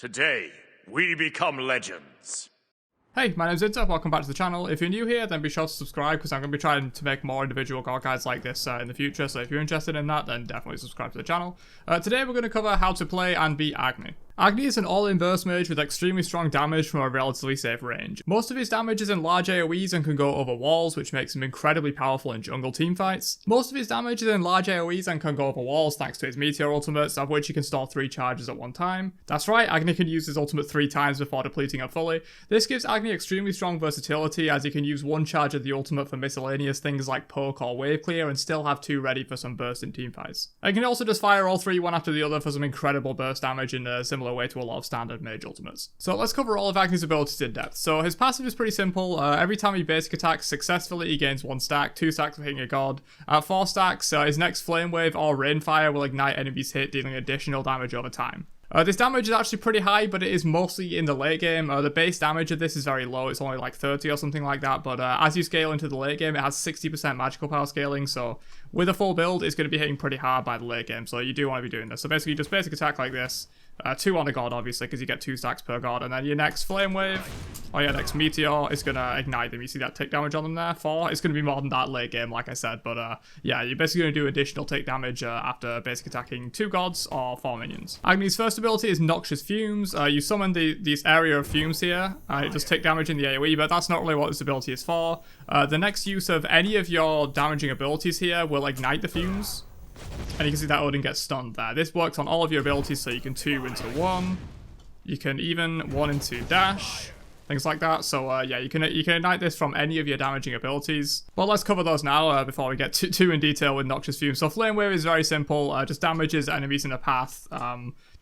Today, we become legends. Hey, my name's Inter, welcome back to the channel. If you're new here, then be sure to subscribe because I'm going to be trying to make more individual god guides like this in the future, so if you're interested in that, then definitely subscribe to the channel. Today we're going to cover how to play and beat Agni. Agni is an all-in burst mage with extremely strong damage from a relatively safe range. Most of his damage is in large AoEs and can go over walls, which makes him incredibly powerful in jungle teamfights. Most of his damage is in large AoEs and can go over walls thanks to his meteor ultimates, of which he can store 3 charges at one time. That's right, Agni can use his ultimate 3 times before depleting it fully. This gives Agni extremely strong versatility, as he can use 1 charge of the ultimate for miscellaneous things like poke or wave clear and still have 2 ready for some burst in teamfights. He can also just fire all 3 one after the other for some incredible burst damage in a similar way to a lot of standard mage ultimates. So let's cover all of Agni's abilities in depth. So his passive is pretty simple. Every time he basic attacks successfully, he gains 1 stack, 2 stacks for hitting a god. At 4 stacks, his next flame wave or rainfire will ignite enemies hit, dealing additional damage over time. This damage is actually pretty high, but it is mostly in the late game. The base damage of this is very low, it's only like 30 or something like that, but as you scale into the late game, it has 60% magical power scaling, so with a full build, it's going to be hitting pretty hard by the late game, so you do want to be doing this. So basically, you just basic attack like this, 2 on a god, obviously, because you get 2 stacks per god, and then your next flame wave, or your next meteor, is going to ignite them. You see that tick damage on them there? 4. It's going to be more than that late game, like I said, but yeah, you're basically going to do additional tick damage after basic attacking 2 gods or 4 minions. Agni's first ability is Noxious Fumes. You summon this area of fumes here, it does tick damage in the AoE, but that's not really what this ability is for. The next use of any of your damaging abilities here will ignite the fumes. And you can see that Odin gets stunned there. This works on all of your abilities, so you can 2 into 1. You can even 1 into dash. Things like that. So yeah, you can ignite this from any of your damaging abilities. But let's cover those now before we get too in detail with Noxious Fumes. So Flame Wave is very simple. Just damages enemies in a path.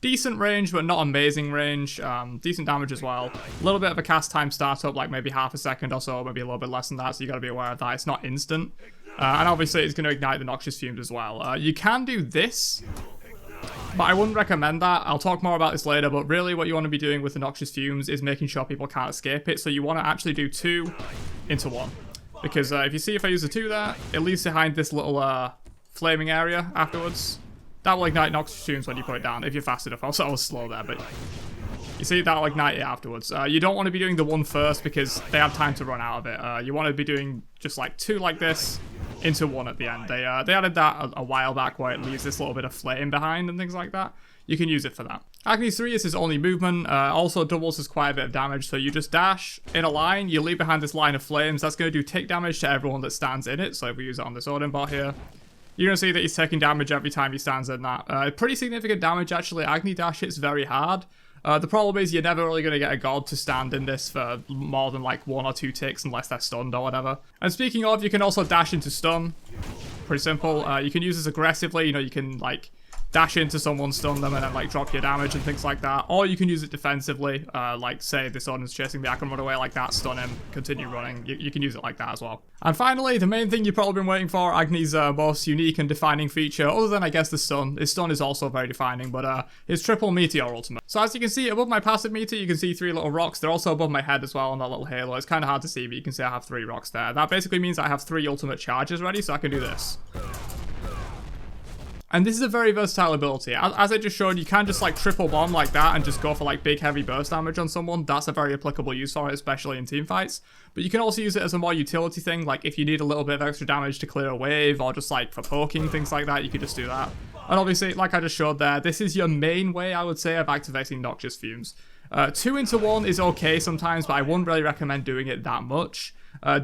Decent range, but not amazing range. Decent damage as well. A little bit of a cast time startup, like maybe half a second or so, maybe a little bit less than that. So you got to be aware of that. It's not instant. And obviously it's going to ignite the Noxious Fumes as well. You can do this, but I wouldn't recommend that. I'll talk more about this later, but really what you want to be doing with the Noxious Fumes is making sure people can't escape it. So you want to actually do 2 into 1. Because if you see if I use the 2 there, it leaves behind this little flaming area afterwards. That will ignite Noxious Fumes when you put it down, if you're fast enough. Also, I was slow there, but you see, that'll ignite it afterwards. You don't want to be doing the 1 first because they have time to run out of it. You want to be doing just like 2 like this into 1 at the end. They added that a while back where it leaves this little bit of flame behind and things like that. You can use it for that. Agni's 3 is his only movement, also doubles his quite a bit of damage, so you just dash in a line, you leave behind this line of flames, that's going to do tick damage to everyone that stands in it, so if we use it on this Odin bot here, you're going to see that he's taking damage every time he stands in that. Pretty significant damage actually. Agni dash hits very hard. The problem is you're never really going to get a god to stand in this for more than like 1 or 2 ticks unless they're stunned or whatever. And speaking of, you can also dash into stun. Pretty simple. You can use this aggressively, you know, you can like dash into someone, stun them, and then like drop your damage and things like that. Or you can use it defensively, like say this Odin's chasing me, I can run away like that, stun him, continue running. You can use it like that as well. And finally, the main thing you've probably been waiting for, Agni's most unique and defining feature, other than I guess the stun. His stun is also very defining, but his triple meteor ultimate. So as you can see, above my passive meteor, you can see 3 little rocks. They're also above my head as well on that little halo. It's kind of hard to see, but you can see I have 3 rocks there. That basically means I have 3 ultimate charges ready, so I can do this. And this is a very versatile ability. As I just showed, you can just like triple bomb like that and just go for like big heavy burst damage on someone. That's a very applicable use for it, especially in team fights. But you can also use it as a more utility thing, like if you need a little bit of extra damage to clear a wave or just like for poking, things like that, you could just do that. And obviously, like I just showed there, this is your main way, I would say, of activating Noxious Fumes. 2 into 1 is okay sometimes, but I wouldn't really recommend doing it that much.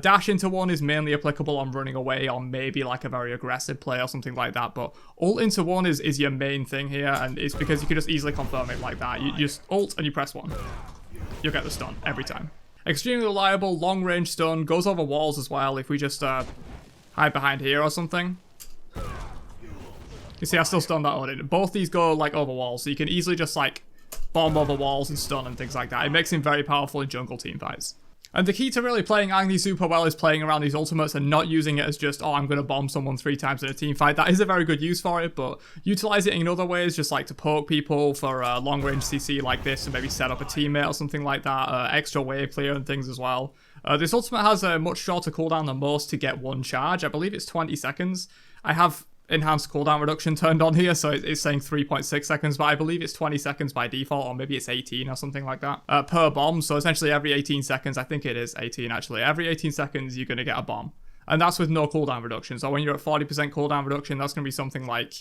Dash into 1 is mainly applicable on running away or maybe like a very aggressive play or something like that, but ult into 1 is your main thing here, and it's because you can just easily confirm it like that. You just ult and you press 1. You'll get the stun every time. Extremely reliable, long range stun, goes over walls as well if we just hide behind here or something. You see I still stun that Odin. Both these go like over walls, so you can easily just like bomb over walls and stun and things like that. It makes him very powerful in jungle teamfights. And the key to really playing Agni super well is playing around these ultimates and not using it as just, oh, I'm going to bomb someone 3 times in a team fight. That is a very good use for it, but utilize it in other ways, just like to poke people for long range CC like this and maybe set up a teammate or something like that. Extra wave clear and things as well. This ultimate has a much shorter cooldown than most to get 1 charge. I believe it's 20 seconds. I have enhanced cooldown reduction turned on here, so it's saying 3.6 seconds, but I believe it's 20 seconds by default, or maybe it's 18 or something like that, per bomb. So essentially every 18 seconds, I think it is 18 actually, every 18 seconds you're going to get a bomb. And that's with no cooldown reduction. So when you're at 40% cooldown reduction, that's going to be something like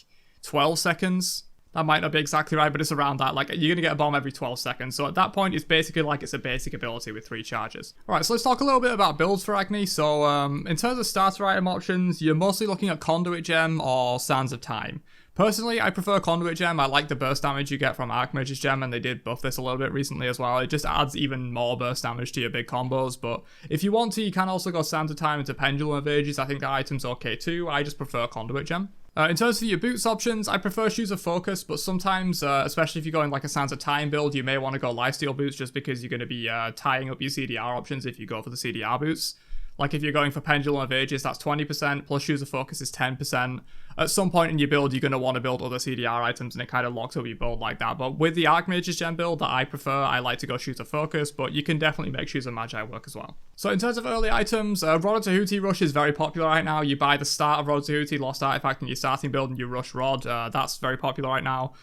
12 seconds. That might not be exactly right, but it's around that. Like, you're going to get a bomb every 12 seconds. So at that point, it's basically like it's a basic ability with 3 charges. Alright, so let's talk a little bit about builds for Agni. So in terms of starter item options, you're mostly looking at Conduit Gem or Sands of Time. Personally, I prefer Conduit Gem. I like the burst damage you get from Archmage's Gem, and they did buff this a little bit recently as well. It just adds even more burst damage to your big combos, but if you want to, you can also go Sands of Time into Pendulum of Ages. I think that item's okay too. I just prefer Conduit Gem. In terms of your boots options, I prefer Shoes of Focus, but sometimes, especially if you're going like a Sands of Time build, you may want to go Lifesteal boots just because you're going to be tying up your CDR options if you go for the CDR boots. Like if you're going for Pendulum of Ages, that's 20%, plus Shoes of Focus is 10%. At some point in your build, you're going to want to build other CDR items, and it kind of locks up your build like that. But with the Archmage's Gem build that I prefer, I like to go Shoes of Focus, but you can definitely make Shoes of Magi work as well. So in terms of early items, Rod of Tahuti Rush is very popular right now. You buy the start of Rod of Tahuti, Lost Artifact in your starting build, and you rush Rod. That's very popular right now.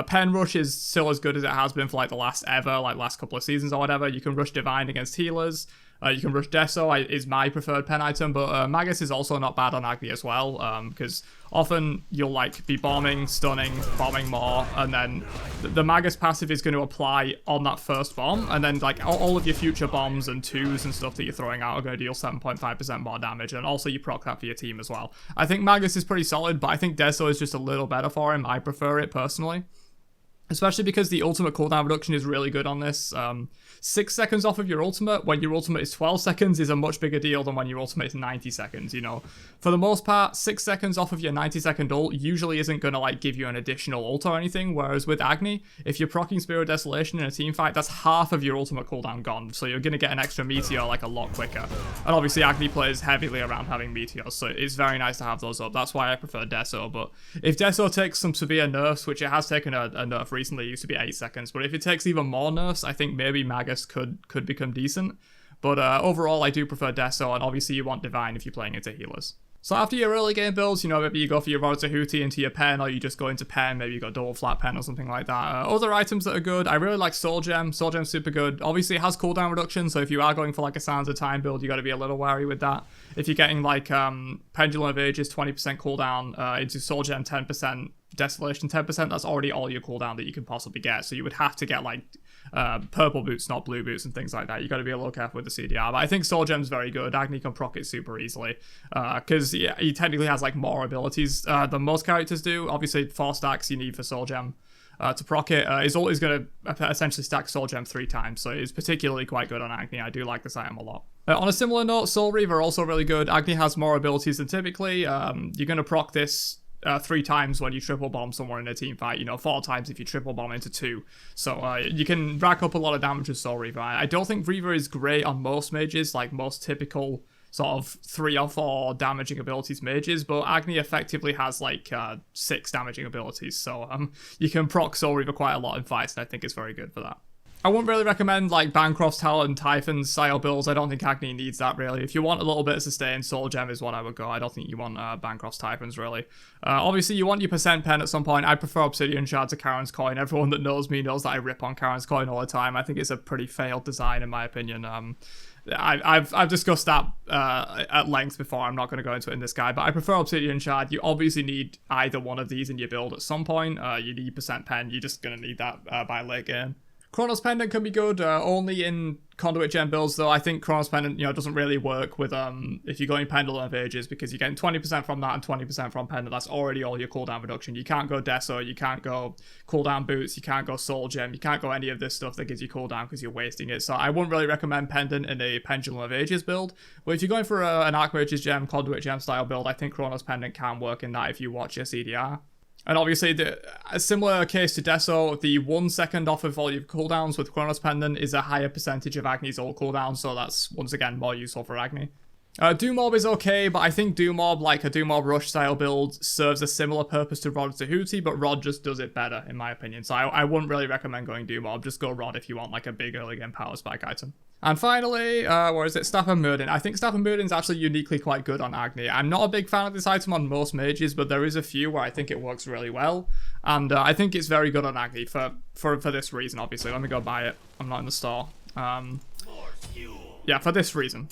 Pen Rush is still as good as it has been for like the last couple of seasons or whatever. You can rush Divine against healers. You can rush Deso, is my preferred pen item, but Magus is also not bad on Agni as well, because often you'll like be bombing, stunning, bombing more, and then the Magus passive is going to apply on that first bomb, and then like all of your future bombs and 2s and stuff that you're throwing out are going to deal 7.5% more damage, and also you proc that for your team as well. I think Magus is pretty solid, but I think Deso is just a little better for him. I prefer it personally. Especially because the ultimate cooldown reduction is really good on this. 6 seconds off of your ultimate when your ultimate is 12 seconds is a much bigger deal than when your ultimate is 90 seconds, you know. For the most part, 6 seconds off of your 90-second ult usually isn't going to like give you an additional ult or anything, whereas with Agni, if you're proccing Spirit Desolation in a team fight, that's half of your ultimate cooldown gone, so you're going to get an extra meteor like a lot quicker. And obviously Agni plays heavily around having meteors, so it's very nice to have those up. That's why I prefer Deso, but if Deso takes some severe nerfs, which it has taken a nerf recently, it used to be 8 seconds, but if it takes even more nerfs, I think maybe Magus could become decent. But overall, I do prefer Deso, and obviously you want Divine if you're playing into healers. So after your early game builds, you know, maybe you go for your Rod of Tahuti into your pen, or you just go into pen, maybe you got double flat pen or something like that. Other items that are good, I really like Soul Gem. Soul Gem's super good. Obviously it has cooldown reduction, so if you are going for like a Sands of Time build, you got to be a little wary with that. If you're getting like Pendulum of Ages 20% cooldown into Soul Gem 10%, Desolation 10%, that's already all your cooldown that you can possibly get, so you would have to get like purple boots, not blue boots and things like that. You got to be a little careful with the CDR, but I think Soul Gem's very good. Agni can proc it super easily because yeah, he technically has like more abilities than most characters do. Obviously 4 stacks you need for Soul Gem to proc it. His ult is going to essentially stack Soul Gem 3 times, so it's particularly quite good on Agni. I do like this item a lot. On a similar note, Soul Reaver also really good. Agni has more abilities than typically. You're going to proc this 3 times when you triple bomb someone in a team fight, you know, 4 times if you triple bomb into 2. So you can rack up a lot of damage with Soul Reaver. I don't think Reaver is great on most mages, like most typical sort of 3 or 4 damaging abilities mages, but Agni effectively has like 6 damaging abilities. So you can proc Soul Reaver quite a lot in fights, and I think it's very good for that. I wouldn't really recommend like Bancroft's Talon, Typhon's style builds. I don't think Agni needs that really. If you want a little bit of sustain, Soul Gem is what I would go. I don't think you want Bancroft's Typhons really. Obviously you want your percent pen at some point. I prefer Obsidian Shard to Charon's Coin. Everyone that knows me knows that I rip on Charon's Coin all the time. I think it's a pretty failed design in my opinion. I've discussed that at length before. I'm not going to go into it in this guide, but I prefer Obsidian Shard. You obviously need either one of these in your build at some point. You need percent pen. You're just going to need that by late game. Chronos Pendant can be good only in Conduit Gem builds, though. I think Chronos Pendant, you know, doesn't really work with if you're going Pendulum of Ages, because you're getting 20% from that and 20% from Pendant. That's already all your cooldown reduction. You can't go Deso, you can't go cooldown boots, you can't go Soul Gem, you can't go any of this stuff that gives you cooldown because you're wasting it. So I wouldn't really recommend Pendant in a Pendulum of Ages build. But if you're going for an Archmage's Gem, Conduit Gem style build, I think Chronos Pendant can work in that if you watch your CDR. And obviously, a similar case to Deso, the 1 second off of all your cooldowns with Chronos Pendant is a higher percentage of Agni's ult cooldown, so that's, once again, more useful for Agni. Doomorb is okay, but I think Doomorb, like a Doomorb Rush style build, serves a similar purpose to Rod to Hootie, but Rod just does it better, in my opinion. So I wouldn't really recommend going Doomorb. Just go Rod if you want like a big early game power spike item. And finally, where is it? Staff of Murden. I think Staff of Murden is actually uniquely quite good on Agni. I'm not a big fan of this item on most mages, but there is a few where I think it works really well. And I think it's very good on Agni for this reason, obviously. Let me go buy it. I'm not in the store. Yeah, for this reason.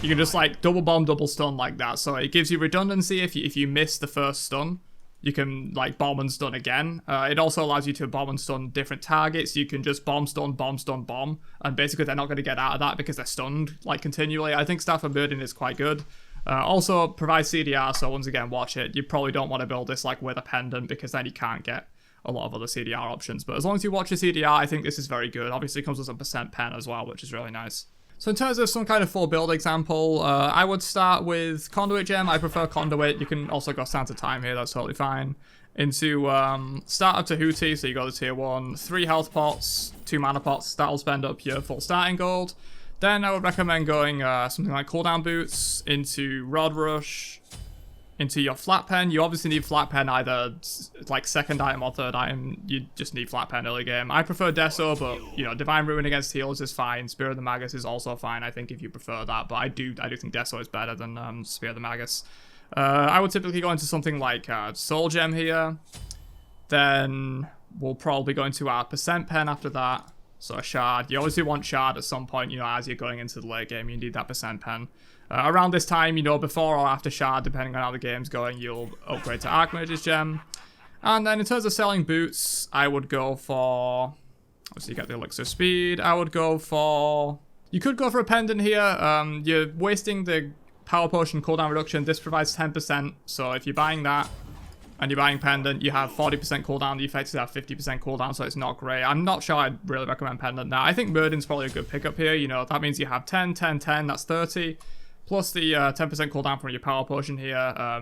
You can just like double bomb, double stun like that. So it gives you redundancy if you miss the first stun. You can like bomb and stun again. It also allows you to bomb and stun different targets. You can just bomb, stun, bomb. And basically they're not going to get out of that because they're stunned like continually. I think Staff of Burden is quite good. Also provides CDR, so once again, watch it. You probably don't want to build this like with a pendant because then you can't get a lot of other CDR options. But as long as you watch your CDR, I think this is very good. Obviously it comes with some percent pen as well, which is really nice. So in terms of some kind of full build example, I would start with Conduit Gem. I prefer Conduit. You can also go Santa Time here, that's totally fine. Into Starter to Hootie, so you go to tier 1, 3 health pots, 2 mana pots, that'll spend up your full starting gold. Then I would recommend going something like Cooldown Boots, into Rod Rush, into your Flat Pen. You obviously need Flat Pen either like second item or third item. You just need Flat Pen early game. I prefer Deso, but you know, Divine Ruin against healers is fine. Spear of the Magus is also fine, I think, if you prefer that. But I do think Deso is better than Spear of the Magus. I would typically go into something like Soul Gem here. Then we'll probably go into our percent pen after that. So a Shard. You obviously want Shard at some point, you know, as you're going into the late game. You need that percent pen. Around this time, you know, before or after Shard, depending on how the game's going, you'll upgrade to Archmage's Gem. And then in terms of selling boots, I would go for... Obviously, you get the Elixir Speed. I would go for... You could go for a Pendant here. You're wasting the Power Potion cooldown reduction. This provides 10%. So if you're buying that and you're buying Pendant, you have 40% cooldown. The effects have 50% cooldown, so it's not great. I'm not sure I'd really recommend Pendant now. I think Murden's probably a good pickup here. You know, that means you have 10, 10, 10. That's 30. Plus the 10% cooldown from your Power Potion here,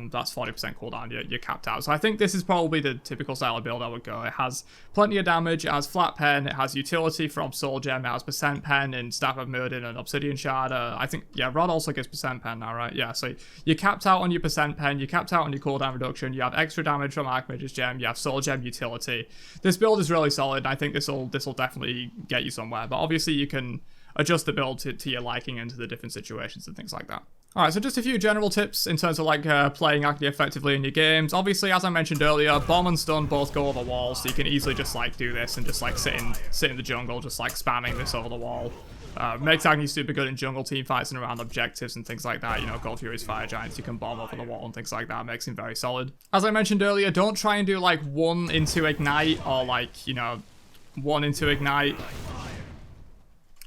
that's 40% cooldown, you're capped out. So I think this is probably the typical style of build I would go. It has plenty of damage, it has Flat Pen, it has utility from Soul Gem, it has percent pen in Staff of Murden and Obsidian Shard. I think, yeah, Rod also gets percent pen now, right? Yeah, so you're capped out on your percent pen, you're capped out on your cooldown reduction, you have extra damage from Archmage's Gem, you have Soul Gem utility. This build is really solid, and I think this will definitely get you somewhere. But obviously you can adjust the build to your liking and to the different situations and things like that. Alright, so just a few general tips in terms of like playing Agni effectively in your games. Obviously, as I mentioned earlier, bomb and stun both go over walls, so you can easily just like do this and just like sit in the jungle, just like spamming this over the wall. Makes Agni super good in jungle team fights and around objectives and things like that. You know, Gold Fury's Fire Giants, you can bomb over the wall and things like that. Makes him very solid. As I mentioned earlier, don't try and do like 1 into Ignite or like, you know, 1 into Ignite.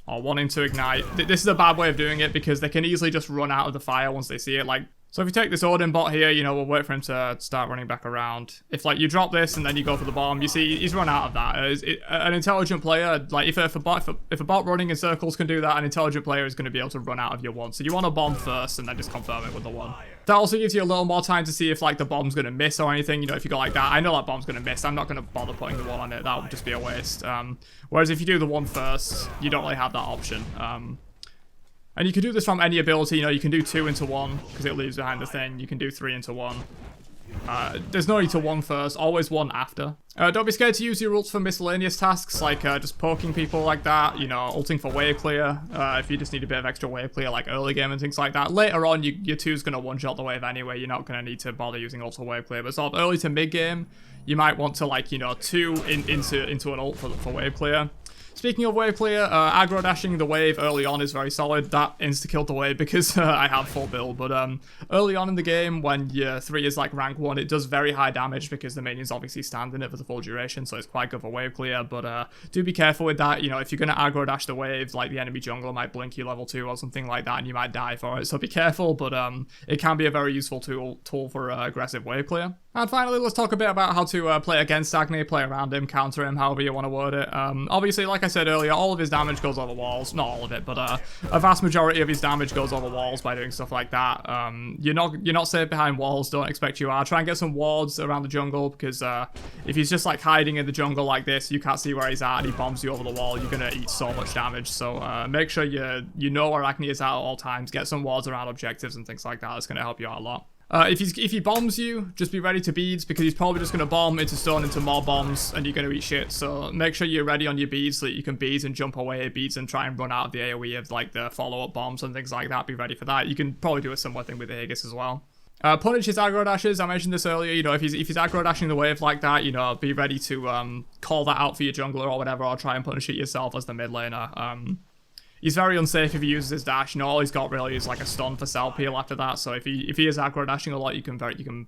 Or 1 into Ignite. This is a bad way of doing it because they can easily just run out of the fire once they see it. Like, so if you take this Odin bot here, you know, we'll wait for him to start running back around. If like you drop this and then you go for the bomb, you see he's run out of that. An intelligent player, like if a bot running in circles can do that, an intelligent player is going to be able to run out of your 1. So you want to bomb first and then just confirm it with the 1. That also gives you a little more time to see if like the bomb's going to miss or anything. You know, if you go like that, I know that bomb's going to miss. I'm not going to bother putting the 1 on it. That would just be a waste. Whereas if you do the 1 first, you don't really have that option. And you can do this from any ability. You know, you can do 2 into 1 because it leaves behind the thing. You can do 3 into 1. There's no need to 1 first, always 1 after. Don't be scared to use your ults for miscellaneous tasks, like just poking people like that, you know, ulting for wave clear, if you just need a bit of extra wave clear, like early game and things like that. Later on, your 2's going to one-shot the wave anyway, you're not going to need to bother using ult for wave clear, but sort of early to mid-game, you might want to, like, you know, 2 into an ult for wave clear. Speaking of wave clear, aggro dashing the wave early on is very solid. That insta-killed the wave because I have full build. But early on in the game, when your 3 is like rank 1, it does very high damage because the minions obviously stand in it for the full duration, so it's quite good for wave clear. But do be careful with that. You know, if you're going to aggro dash the wave, like the enemy jungler might blink you level 2 or something like that, and you might die for it. So be careful, but it can be a very useful tool for aggressive wave clear. And finally, let's talk a bit about how to play against Agni, play around him, counter him, however you want to word it. Obviously, like like I said earlier, all of his damage goes over walls. Not all of it, but a vast majority of his damage goes over walls by doing stuff like that. You're not safe behind walls. Don't expect you are. Try and get some wards around the jungle, because if he's just like hiding in the jungle like this, you can't see where he's at, and he bombs you over the wall. You're gonna eat so much damage. So make sure you know where Agni is at all times. Get some wards around objectives and things like that. That's gonna help you out a lot. If he bombs you, just be ready to beads, because he's probably just going to bomb into stone into more bombs, and you're going to eat shit. So make sure you're ready on your beads so that you can beads and jump away beads and try and run out of the AoE of like the follow-up bombs and things like that. Be ready for that. You can probably do a similar thing with the Aegis as well. Punish his aggro dashes. I mentioned this earlier. You know, if he's aggro dashing the wave like that, you know, be ready to call that out for your jungler or whatever, or try and punish it yourself as the mid laner. He's very unsafe if he uses his dash. You know, all he's got really is like a stun for self heal after that. So if he is aggro dashing a lot, you can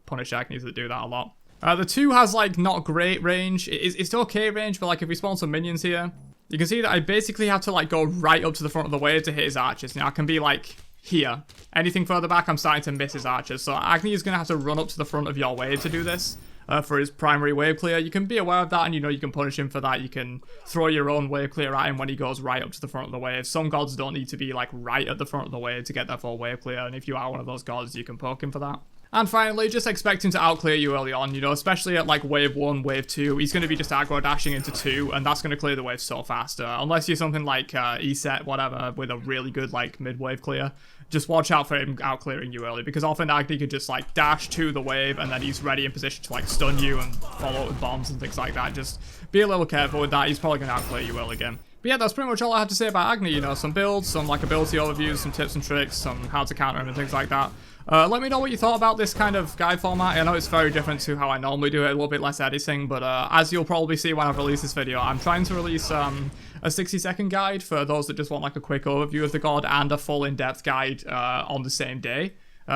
punish Agnis that do that a lot. The 2 has like not great range. It's okay range, but like if we spawn some minions here, you can see that I basically have to like go right up to the front of the wave to hit his archers. Now I can be like here. Anything further back, I'm starting to miss his archers. So Agni is gonna have to run up to the front of your wave to do this. For his primary wave clear. You can be aware of that, and you know you can punish him for that. You can throw your own wave clear at him when he goes right up to the front of the wave. Some gods don't need to be like right at the front of the wave to get their full wave clear, and if you are one of those gods, you can poke him for that. And finally, just expect him to outclear you early on, you know, especially at like wave 1, wave 2. He's going to be just aggro dashing into 2, and that's going to clear the wave so fast. Unless you're something like ESET, whatever, with a really good like mid-wave clear. Just watch out for him out clearing you early, because often Agni could just like dash to the wave and then he's ready in position to like stun you and follow up with bombs and things like that. Just be a little careful with that. He's probably going to out clear you early again. But yeah, that's pretty much all I have to say about Agni. You know, some builds, some like ability overviews, some tips and tricks, some how to counter him and things like that. Let me know what you thought about this kind of guide format. I know it's very different to how I normally do it, a little bit less editing, but as you'll probably see when I've released this video, I'm trying to release a 60-second guide for those that just want like a quick overview of the god, and a full in-depth guide on the same day.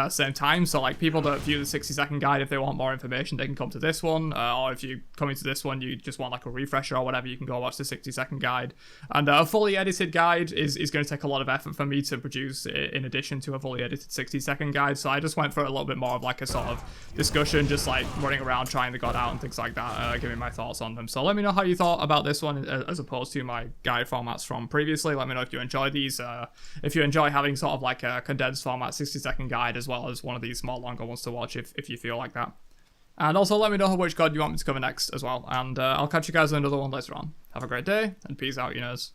Same time, so like people that view the 60-second guide, if they want more information, they can come to this one, or if you come into this one, you just want like a refresher or whatever, you can go watch the 60-second guide. And a fully edited guide is going to take a lot of effort for me to produce, in addition to a fully edited 60-second guide, so I just went for a little bit more of like a sort of discussion, just like running around trying the god out and things like that, giving my thoughts on them. So let me know how you thought about this one as opposed to my guide formats from previously. Let me know if you enjoy these, if you enjoy having sort of like a condensed format 60-second guide as well as one of these more longer ones to watch if you feel like that. And also let me know which god you want me to cover next as well, and I'll catch you guys in another one later on. Have a great day, and peace out, you nerds.